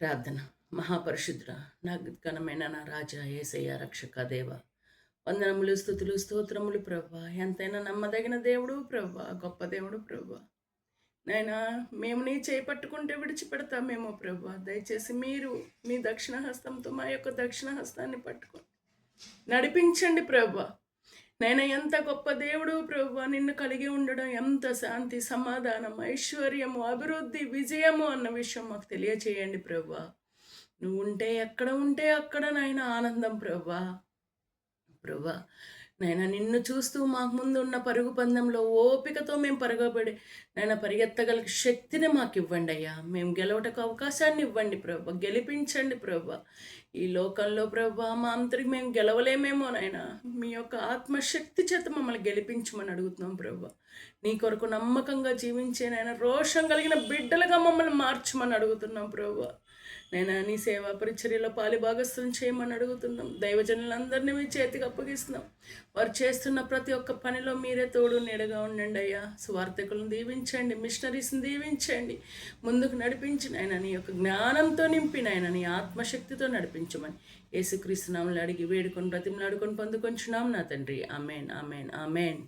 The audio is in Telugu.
ప్రార్థన. మహాపరిశుద్ర నా ఘనమైన నా రాజా యేసయ్య రక్షక దేవ, వందనములు స్తుతులు స్తోత్రములు ప్రభా. ఎంతైనా నమ్మదగిన దేవుడు ప్రభా, గొప్ప దేవుడు ప్రభా. నాయనా, మేము నీ చేపట్టుకుంటే విడిచిపెడతామేమో ప్రభా. దయచేసి మీరు మీ దక్షిణ హస్తంతో మా యొక్క దక్షిణ హస్తాన్ని పట్టుకొని నడిపించండి ప్రభా. నైనా ఎంత గొప్ప దేవుడు ప్రభా, నిన్ను కలిగి ఉండడం ఎంత శాంతి, సమాధానం, ఐశ్వర్యము, అభివృద్ధి, విజయము అన్న విషయం మాకు తెలియచేయండి ప్రభా. నువ్వు ఉంటే అక్కడ నాయన ఆనందం ప్రభా. ప్రభా నాయన, నిన్ను చూస్తూ మాకు ముందు ఉన్న పరుగు పందెంలో ఓపికతో మేము పరగబడి నాయన పరిగెత్తగల శక్తిని మాకు ఇవ్వండి అయ్యా. మేము గెలవటకు అవకాశాన్ని ఇవ్వండి ప్రభా. గెలిపించండి ప్రభా. ఈ లోకంలో ప్రభా మా అంతరికి మేము గెలవలేమేమో నాయన, మీ యొక్క ఆత్మశక్తి చేత మమ్మల్ని గెలిపించమని అడుగుతున్నాం ప్రభా. నీ కొరకు నమ్మకంగా జీవించే నాయన రోషం కలిగిన బిడ్డలుగా మమ్మల్ని మార్చమని అడుగుతున్నాం ప్రభా. నేను నీ సేవా పరిచర్యలో పాలిభాగస్థం చేయమని అడుగుతున్నాం. దైవజనులందరినీ మీ చేతికి అప్పగిస్తున్నాం. వారు చేస్తున్న ప్రతి ఒక్క పనిలో మీరే తోడు నీడగా ఉండండి అయ్యా. స్వార్థకులను దీవించండి, మిషనరీస్ని దీవించండి, ముందుకు నడిపించి నాయన నీ యొక్క జ్ఞానంతో నింపి నాయన నీ ఆత్మశక్తితో నడిపించమని యేసుక్రీస్తు నామములో అడిగి వేడుకొని బ్రతిమలాడుకొని పొందుకొంచున్నాం నా తండ్రి. Amen, amen, amen.